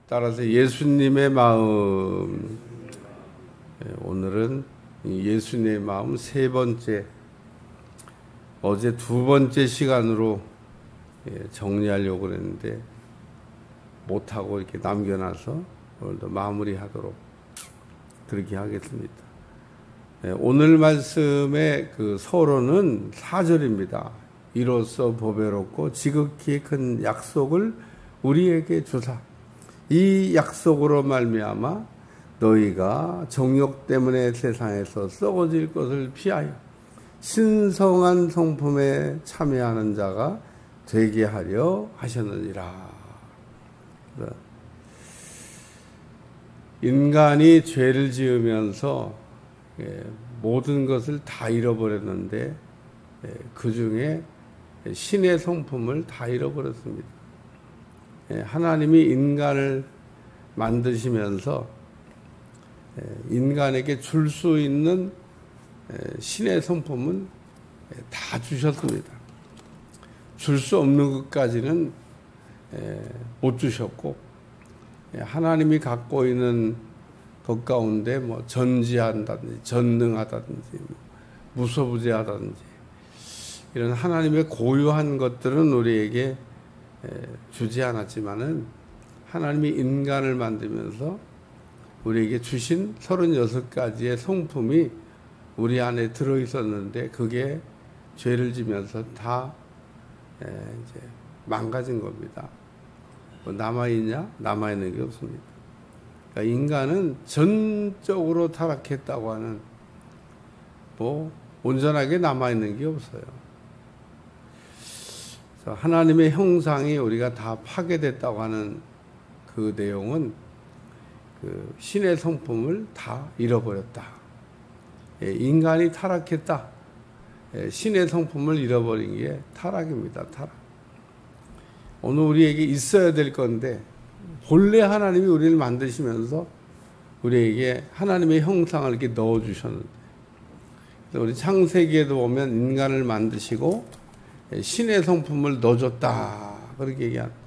따라서 예수님의 마음, 오늘은 예수님의 마음 세 번째, 어제 두 번째 시간으로 정리하려고 그랬는데 못하고 이렇게 남겨놔서 오늘도 마무리하도록 그렇게 하겠습니다. 오늘 말씀의 그 서론은 4절입니다. 이로써 보배롭고 지극히 큰 약속을 우리에게 주사, 이 약속으로 말미암아 너희가 정욕 때문에 세상에서 썩어질 것을 피하여 신성한 성품에 참여하는 자가 되게 하려 하셨느니라. 인간이 죄를 지으면서 모든 것을 다 잃어버렸는데 그 중에 신의 성품을 다 잃어버렸습니다. 하나님이 인간을 만드시면서 인간에게 줄 수 있는 신의 성품은 다 주셨습니다. 줄 수 없는 것까지는 못 주셨고, 하나님이 갖고 있는 것 가운데 뭐 전지한다든지 전능하다든지 무소부재하다든지 이런 하나님의 고유한 것들은 우리에게 주지 않았지만은 하나님이 인간을 만들면서 우리에게 주신 36가지의 성품이 우리 안에 들어 있었는데 그게 죄를 지면서 다 이제 망가진 겁니다. 뭐 남아있냐? 남아있는 게 없습니다. 그러니까 인간은 전적으로 타락했다고 하는 뭐 온전하게 남아있는 게 없어요. 그래서 하나님의 형상이 우리가 다 파괴됐다고 하는 그 내용은 그 신의 성품을 다 잃어버렸다. 인간이 타락했다. 신의 성품을 잃어버린 게 타락입니다. 타락. 오늘 우리에게 있어야 될 건데 본래 하나님이 우리를 만드시면서 우리에게 하나님의 형상을 이렇게 넣어주셨는데, 우리 창세기에도 보면 인간을 만드시고 신의 성품을 넣어줬다 그렇게 얘기하는데,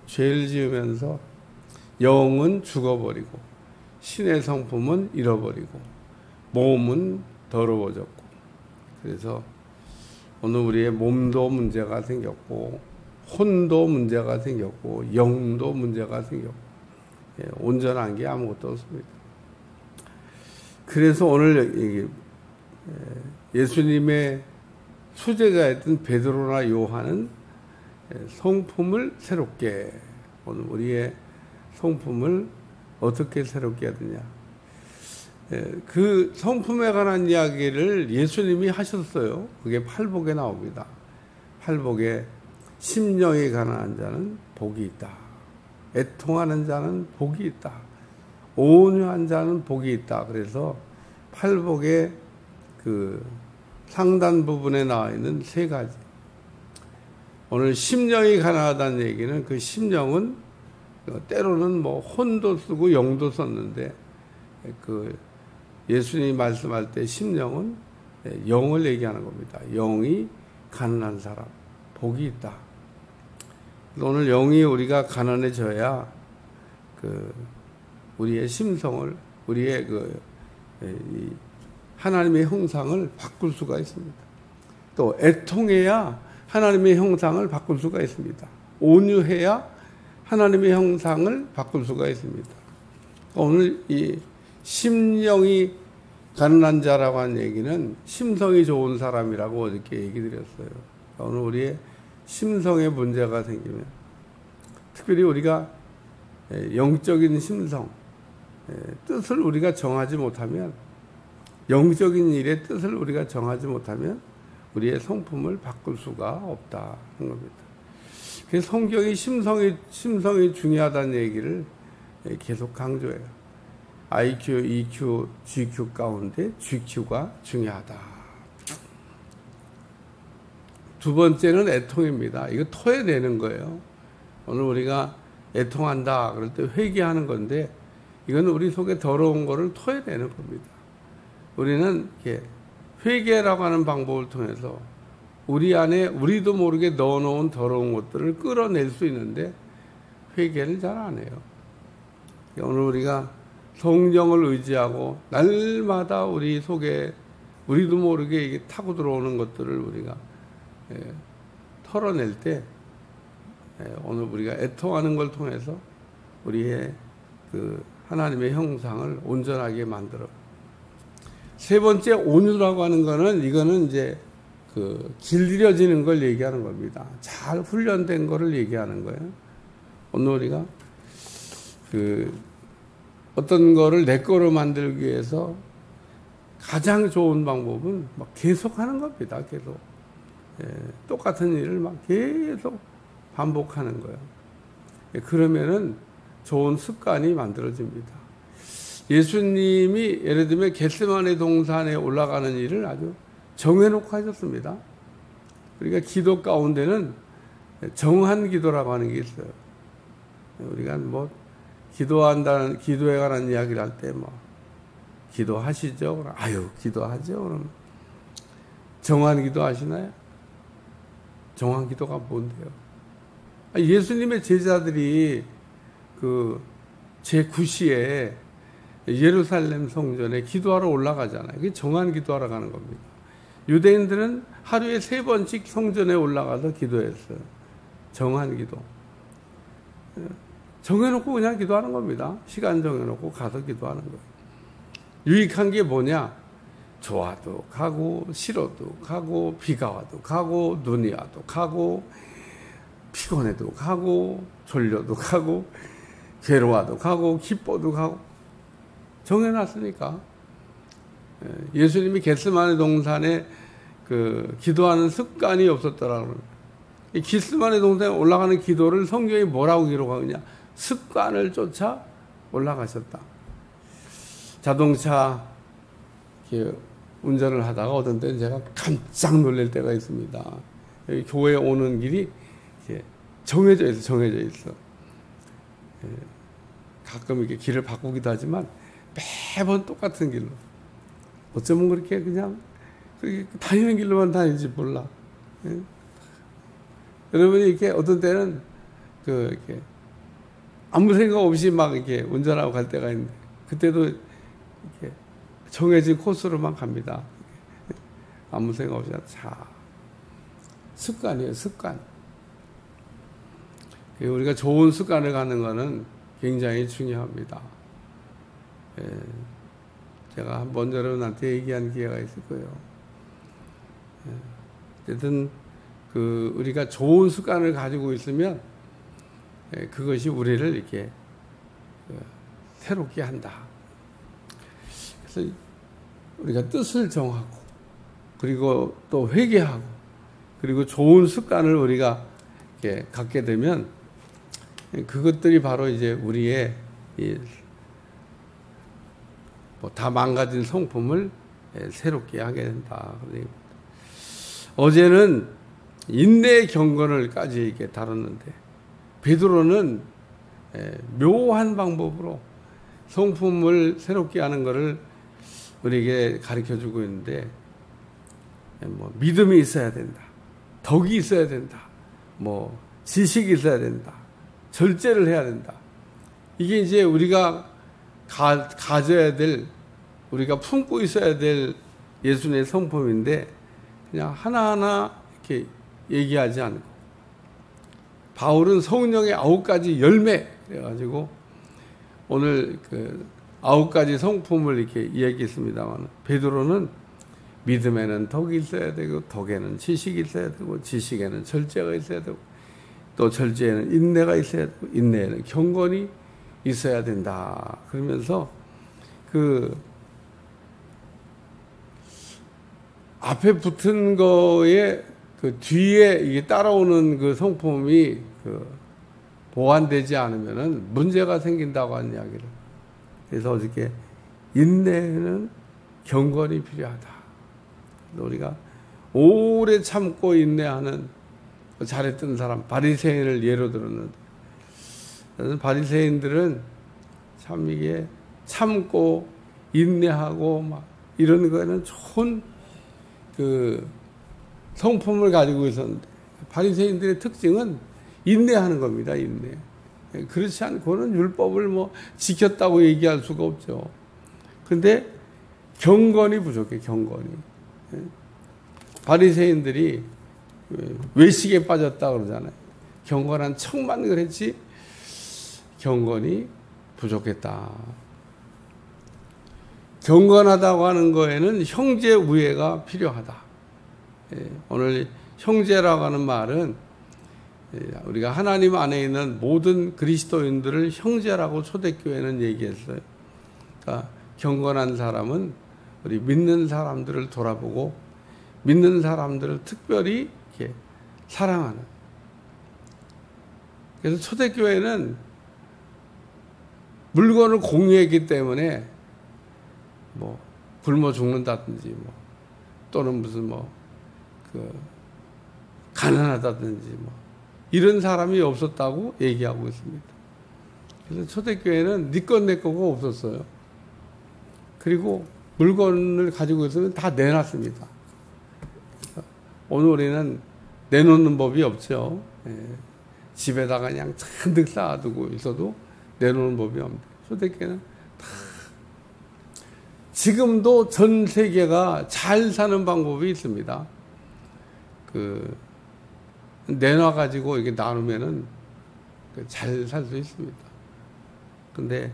죄를 지으면서 영은 죽어버리고 신의 성품은 잃어버리고 몸은 더러워졌고, 그래서 오늘 우리의 몸도 문제가 생겼고 혼도 문제가 생겼고 영도 문제가 생겼고 온전한 게 아무것도 없습니다. 그래서 오늘 예수님의 수제자였던 베드로나 요한은 성품을 새롭게, 오늘 우리의 성품을 어떻게 새롭게 해야 되냐, 그 성품에 관한 이야기를 예수님이 하셨어요. 그게 팔복에 나옵니다. 팔복에 심령이 가난한 자는 복이 있다. 애통하는 자는 복이 있다. 온유한 자는 복이 있다. 그래서 팔복의 그 상단 부분에 나와 있는 세 가지. 오늘 심령이 가난하다는 얘기는 그 심령은 때로는 뭐 혼도 쓰고 영도 썼는데 그 예수님이 말씀할 때 심령은 영을 얘기하는 겁니다. 영이 가난한 사람, 복이 있다. 오늘 영이 우리가 가난해져야 그 우리의 심성을, 우리의 이 하나님의 형상을 바꿀 수가 있습니다. 또 애통해야 하나님의 형상을 바꿀 수가 있습니다. 온유해야 하나님의 형상을 바꿀 수가 있습니다. 오늘 이 심령이 가난한 자라고 하는 얘기는 심성이 좋은 사람이라고 어저께 얘기 드렸어요. 오늘 우리의 심성에 문제가 생기면, 특별히 우리가 영적인 심성, 뜻을 우리가 정하지 못하면, 영적인 일의 뜻을 우리가 정하지 못하면 우리의 성품을 바꿀 수가 없다 하는 겁니다. 그래서 성경이 심성이 중요하다는 얘기를 계속 강조해요. IQ, EQ, GQ 가운데 GQ가 중요하다. 두 번째는 애통입니다. 이거 토해내는 거예요. 오늘 우리가 애통한다 그럴 때 회개하는 건데, 이건 우리 속에 더러운 거를 토해내는 겁니다. 우리는 이렇게 회개라고 하는 방법을 통해서 우리 안에 우리도 모르게 넣어놓은 더러운 것들을 끌어낼 수 있는데 회개를 잘 안 해요. 오늘 우리가 성령을 의지하고 날마다 우리 속에 우리도 모르게 이게 타고 들어오는 것들을 우리가 털어낼 때 오늘 우리가 애통하는 걸 통해서 우리의 그 하나님의 형상을 온전하게 만들어. 세 번째 온유라고 하는 거는 이거는 이제 그 길들여지는 걸 얘기하는 겁니다. 잘 훈련된 거를 얘기하는 거예요. 오늘 우리가 그 어떤 거를 내 거로 만들기 위해서 가장 좋은 방법은 막 계속 하는 겁니다. 계속. 똑같은 일을 막 계속 반복하는 거예요. 그러면은 좋은 습관이 만들어집니다. 예수님이 예를 들면 겟세마네 동산에 올라가는 일을 아주 정해놓고 하셨습니다. 우리가 기도 가운데는 정한 기도라고 하는 게 있어요. 우리가 뭐 기도에 관한 이야기를 할 때 뭐 기도하시죠? 그럼 아유 기도하죠. 그럼 정한 기도 하시나요? 정한 기도가 뭔데요? 예수님의 제자들이 그 제9시에 예루살렘 성전에 기도하러 올라가잖아요. 그게 정한 기도하러 가는 겁니다. 유대인들은 하루에 3번씩 성전에 올라가서 기도했어요. 정한 기도. 정해놓고 그냥 기도하는 겁니다. 시간 정해놓고 가서 기도하는 거예요. 유익한 게 뭐냐? 좋아도 가고 싫어도 가고 비가 와도 가고 눈이 와도 가고 피곤해도 가고 졸려도 가고 괴로워도 가고 기뻐도 가고 정해놨으니까. 예수님이 겟세마네 동산에 그 기도하는 습관이 없었더라고요. 이 겟세마네 동산에 올라가는 기도를 성경이 뭐라고 기록하느냐? 습관을 쫓아 올라가셨다. 자동차 운전을 하다가 어떤 때는 제가 깜짝 놀랄 때가 있습니다. 여기 교회에 오는 길이 정해져 있어. 가끔 이렇게 길을 바꾸기도 하지만 매번 똑같은 길로. 어쩌면 그렇게 그냥 다니는 길로만 다니지 몰라. 여러분이 이렇게 어떤 때는 이렇게 아무 생각 없이 막 이렇게 운전하고 갈 때가 있는데 그때도 이렇게 정해진 코스로만 갑니다. 아무 생각 없이. 자, 습관이에요, 습관. 우리가 좋은 습관을 갖는 것은 굉장히 중요합니다. 제가 한번 여러분한테 얘기한 기회가 있을 거예요. 어쨌든 우리가 좋은 습관을 가지고 있으면 그것이 우리를 이렇게 새롭게 한다. 그래서 우리가 뜻을 정하고 그리고 또 회개하고 그리고 좋은 습관을 우리가 이렇게 갖게 되면 그것들이 바로 이제 우리의 다 망가진 성품을 새롭게 하게 된다. 어제는 인내의 경건을까지 이렇게 다뤘는데 베드로는 묘한 방법으로 성품을 새롭게 하는 것을 우리에게 가르쳐주고 있는데 뭐 믿음이 있어야 된다. 덕이 있어야 된다. 뭐 지식이 있어야 된다. 절제를 해야 된다. 이게 이제 우리가 가져야 될, 우리가 품고 있어야 될 예수님의 성품인데 그냥 하나하나 이렇게 얘기하지 않고 바울은 성령의 9가지 열매 그래가지고 오늘 9가지 성품을 이렇게 이야기했습니다만 베드로는 믿음에는 덕이 있어야 되고 덕에는 지식이 있어야 되고 지식에는 절제가 있어야 되고 또 절제에는 인내가 있어야 되고 인내에는 경건이 있어야 된다. 그러면서 앞에 붙은 거에 뒤에 이게 따라오는 그 성품이 보완되지 않으면은 문제가 생긴다고 하는 이야기를. 그래서 어저께 인내는 경건이 필요하다. 우리가 오래 참고 인내하는 잘했던 사람 바리새인을 예로 들었는데 바리새인들은 참 이게 참고 인내하고 막 이런 거에는 좋은 성품을 가지고 있었는데 바리새인들의 특징은 인내하는 겁니다. 인내. 그렇지 않고는 율법을 뭐 지켰다고 얘기할 수가 없죠. 근데 경건이 부족해, 경건이. 바리새인들이 외식에 빠졌다 그러잖아요. 경건한 척만 그랬지 경건이 부족했다. 경건하다고 하는 거에는 형제 우애가 필요하다. 오늘 형제라고 하는 말은 우리가 하나님 안에 있는 모든 그리스도인들을 형제라고 초대교회는 얘기했어요. 그러니까 경건한 사람은 우리 믿는 사람들을 돌아보고 믿는 사람들을 특별히 이렇게 사랑하는. 그래서 초대교회는 물건을 공유했기 때문에 뭐 굶어 죽는다든지 뭐 또는 무슨 가난하다든지 뭐 이런 사람이 없었다고 얘기하고 있습니다. 그래서 초대교회는 네 것 내 거가 없었어요. 그리고 물건을 가지고 있으면 다 내놨습니다. 오늘 우리는 내놓는 법이 없죠. 집에다가 그냥 잔뜩 쌓아두고 있어도 내놓는 법이 없는데 초대교회는 다 지금도 전 세계가 잘 사는 방법이 있습니다. 내놔가지고 이렇게 나누면은 잘 살 수 있습니다. 근데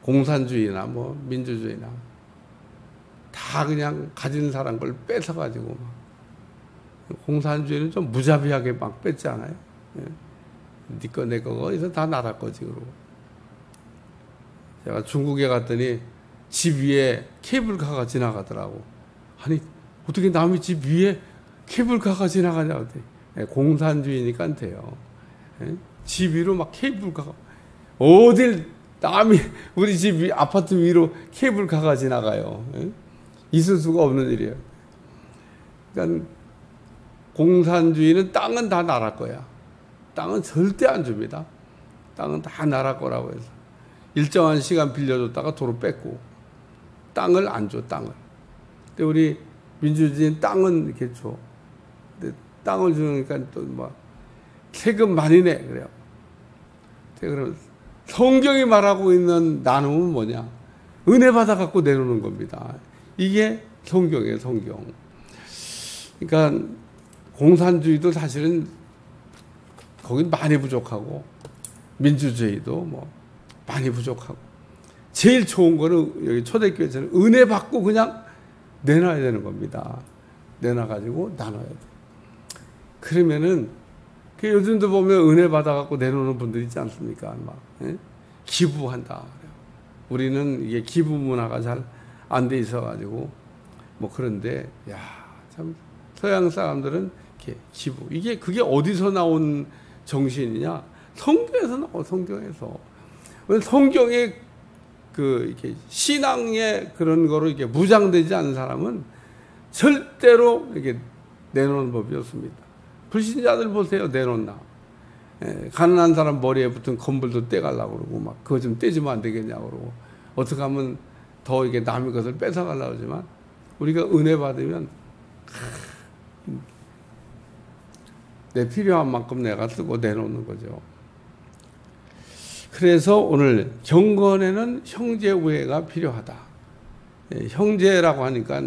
공산주의나 뭐 민주주의나 다 그냥 가진 사람 걸 뺏어가지고 막 공산주의는 좀 무자비하게 막 뺏잖아요. 네 거 내 거 거기서 다 나라 거지. 그러고 제가 중국에 갔더니 집 위에 케이블카가 지나가더라고. 아니 어떻게 남의 집 위에 케이블카가 지나가냐 그랬더니 공산주의니까 돼요. 집 위로 막 케이블카가 어딜 남이 우리 집 위 아파트 위로 케이블카가 지나가요. 있을 수가 없는 일이에요. 그러니까 공산주의는 땅은 다 나라 거야. 땅은 절대 안 줍니다. 땅은 다 나라 거라고 해서 일정한 시간 빌려줬다가 도로 뺏고 땅을 안 줘, 땅을. 근데 우리 민주주의는 땅은 이렇게 줘. 근데 땅을 주니까 또 막 세금 많이 내 그래요. 그러면 성경이 말하고 있는 나눔은 뭐냐? 은혜 받아 갖고 내놓는 겁니다. 이게 성경이에요, 성경. 그러니까 공산주의도 사실은 거긴 많이 부족하고 민주주의도 뭐 많이 부족하고 제일 좋은 거는 여기 초대교회에서는 은혜 받고 그냥 내놔야 되는 겁니다. 내놔가지고 나눠야 돼. 그러면은 요즘도 보면 은혜 받아갖고 내놓는 분들 있지 않습니까? 막 기부한다. 우리는 이게 기부 문화가 잘 안 돼 있어가지고 뭐 그런데 참 서양 사람들은 이렇게 기부 그게 어디서 나온 정신이냐? 성경에서 나와. 성경에서. 성경에 이렇게 신앙의 그런 거로 이렇게 무장되지 않은 사람은 절대로 이렇게 내놓는 법이 없습니다. 불신자들 보세요. 내놓나. 가난한 사람 머리에 붙은 건물도 떼가려고 그러고, 막, 그거 좀 떼주면 안 되겠냐고 그러고, 어떻게 하면 더 이게 남의 것을 뺏어가려고 그러지만, 우리가 은혜 받으면, 내 필요한 만큼 내가 쓰고 내놓는 거죠. 그래서 오늘 경건에는 형제 우애가 필요하다. 형제라고 하니까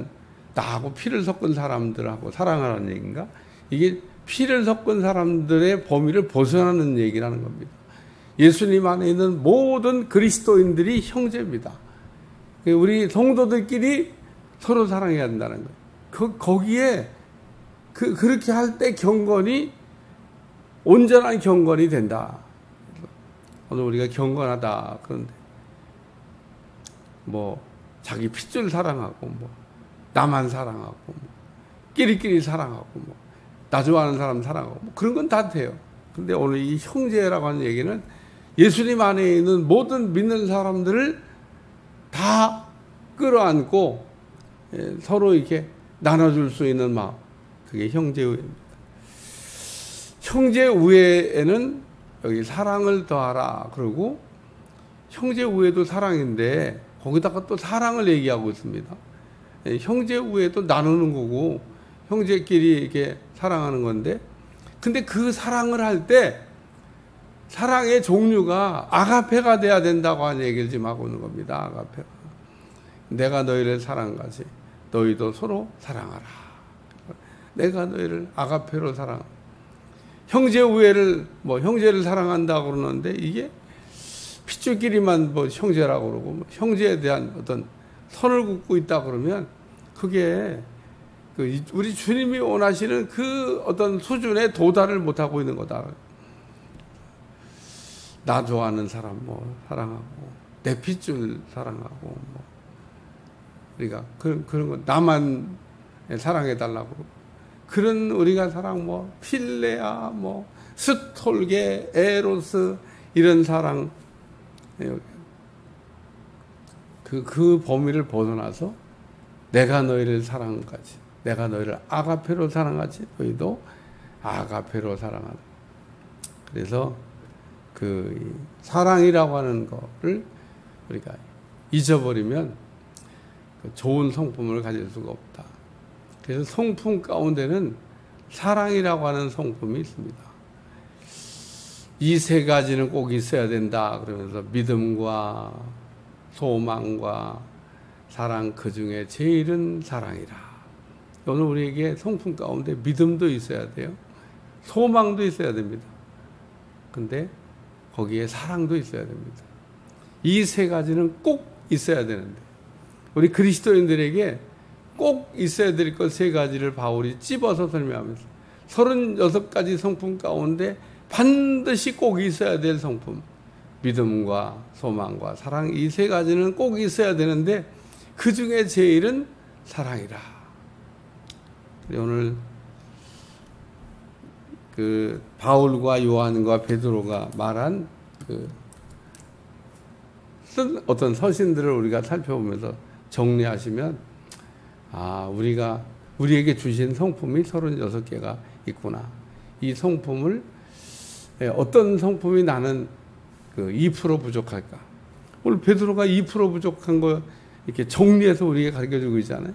나하고 피를 섞은 사람들하고 사랑하라는 얘기인가? 이게 피를 섞은 사람들의 범위를 벗어나는 얘기라는 겁니다. 예수님 안에 있는 모든 그리스도인들이 형제입니다. 우리 성도들끼리 서로 사랑해야 된다는 거예요. 거기에 그렇게 할 때 경건이 온전한 경건이 된다. 오늘 우리가 경건하다 그런데 뭐 자기 핏줄 사랑하고 뭐 나만 사랑하고 뭐 끼리끼리 사랑하고 뭐 나 좋아하는 사람 사랑하고 뭐 그런 건 다 돼요. 근데 오늘 이 형제라고 하는 얘기는 예수님 안에 있는 모든 믿는 사람들을 다 끌어안고 서로 이렇게 나눠줄 수 있는 마음, 그게 형제우애입니다. 형제우애에는 여기 사랑을 더하라 그러고 형제우애도 사랑인데 거기다가 또 사랑을 얘기하고 있습니다. 형제우애도 나누는 거고 형제끼리 이렇게 사랑하는 건데, 근데 그 사랑을 할 때 사랑의 종류가 아가페가 돼야 된다고 하는 얘기를 지금 하고 있는 겁니다. 아가페가. 내가 너희를 사랑하지 너희도 서로 사랑하라. 내가 너희를 아가페로 사랑. 형제 우애를 형제를 사랑한다고 그러는데 이게 핏줄끼리만 형제라고 그러고 형제에 대한 어떤 선을 긋고 있다 그러면 그게 우리 주님이 원하시는 그 어떤 수준에 도달을 못하고 있는 거다. 나 좋아하는 사람 사랑하고 내 핏줄 사랑하고 우리가 그런 거 나만 사랑해달라고 그런 우리가 사랑 필레아 스톨게 에로스 이런 사랑 그 범위를 벗어나서 내가 너희를 사랑하지 내가 너희를 아가페로 사랑하지 너희도 아가페로 사랑하라. 그래서 그 사랑이라고 하는 거를 우리가 잊어버리면 좋은 성품을 가질 수가 없다. 그래서 성품 가운데는 사랑이라고 하는 성품이 있습니다. 이 세 가지는 꼭 있어야 된다 그러면서 믿음과 소망과 사랑 그 중에 제일은 사랑이라. 오늘 우리에게 성품 가운데 믿음도 있어야 돼요. 소망도 있어야 됩니다. 근데 거기에 사랑도 있어야 됩니다. 이 세 가지는 꼭 있어야 되는데 우리 그리스도인들에게 꼭 있어야 될 것 세 가지를 바울이 찝어서 설명하면서 36가지 성품 가운데 반드시 꼭 있어야 될 성품 믿음과 소망과 사랑 이 세 가지는 꼭 있어야 되는데 그 중에 제일은 사랑이라. 오늘 그 바울과 요한과 베드로가 말한 어떤 서신들을 우리가 살펴보면서 정리하시면 우리에게 주신 성품이 36개가 있구나. 이 성품을 어떤 성품이 나는 2% 부족할까? 오늘 베드로가 2% 부족한 거 이렇게 정리해서 우리에게 가르쳐주고 있잖아요.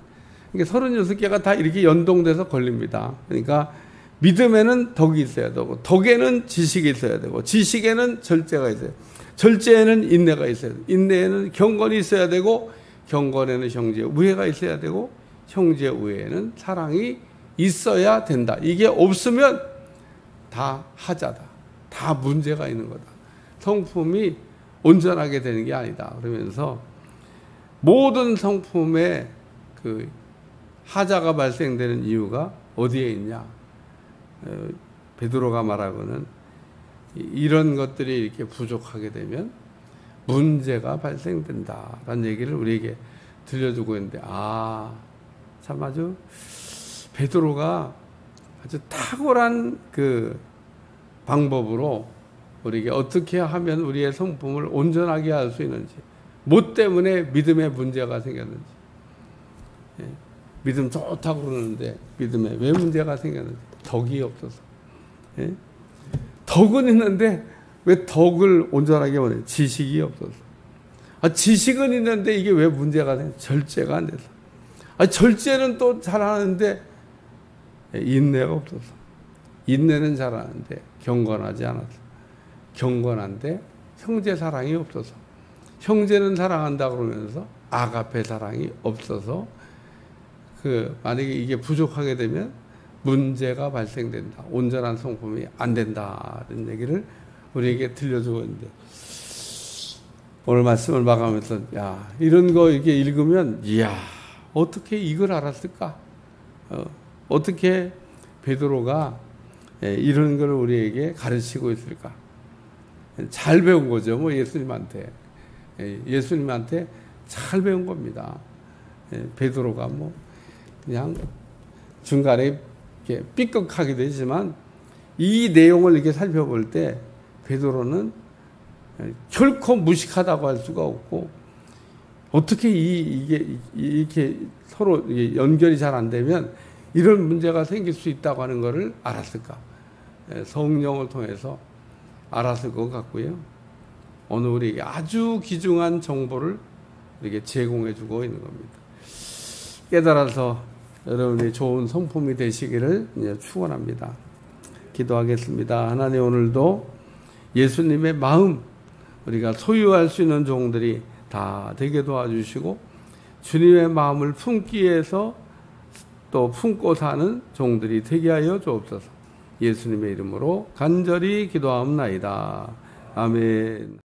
그러니까 36개가 다 이렇게 연동돼서 걸립니다. 그러니까 믿음에는 덕이 있어야 되고, 덕에는 지식이 있어야 되고, 지식에는 절제가 있어야 되고, 절제에는 인내가 있어야 되고, 인내에는 경건이 있어야 되고, 경건에는 형제 우애가 있어야 되고, 형제 우애에는 사랑이 있어야 된다. 이게 없으면 다 하자다. 다 문제가 있는 거다. 성품이 온전하게 되는 게 아니다. 그러면서 모든 성품에 하자가 발생되는 이유가 어디에 있냐? 베드로가 말하고는 이런 것들이 이렇게 부족하게 되면 문제가 발생된다라는 얘기를 우리에게 들려주고 있는데 참 아주 베드로가 아주 탁월한 방법으로 우리에게 어떻게 하면 우리의 성품을 온전하게 할 수 있는지, 뭐 때문에 믿음에 문제가 생겼는지, 믿음 좋다고 그러는데 믿음에 왜 문제가 생겼는지, 덕이 없어서. 덕은 있는데 왜 덕을 온전하게 못해? 지식이 없어서. 지식은 있는데 이게 왜 문제가 돼? 절제가 안 돼서. 절제는 또 잘하는데 인내가 없어서. 인내는 잘하는데 경건하지 않아서. 경건한데 형제 사랑이 없어서. 형제는 사랑한다 그러면서 아가페 사랑이 없어서 만약에 이게 부족하게 되면 문제가 발생된다. 온전한 성품이 안 된다는 얘기를 우리에게 들려주고 있는데, 오늘 말씀을 마감하면서 이런 거 이렇게 읽으면 어떻게 이걸 알았을까? 어떻게 베드로가 이런 걸 우리에게 가르치고 있을까? 잘 배운 거죠. 예수님한테 잘 배운 겁니다. 베드로가 그냥 중간에 이렇게 삐걱하게 되지만 이 내용을 이렇게 살펴볼 때 베드로는 결코 무식하다고 할 수가 없고, 어떻게 이게 이렇게 서로 연결이 잘 안 되면 이런 문제가 생길 수 있다고 하는 것을 알았을까? 성령을 통해서 알았을 것 같고요. 오늘 우리에게 아주 귀중한 정보를 이렇게 제공해 주고 있는 겁니다. 깨달아서 여러분이 좋은 성품이 되시기를 축원합니다. 기도하겠습니다. 하나님, 오늘도 예수님의 마음 우리가 소유할 수 있는 종들이 다 되게 도와주시고 주님의 마음을 품기 위해서 또 품고 사는 종들이 되게 하여 주옵소서. 예수님의 이름으로 간절히 기도하옵나이다. 아멘.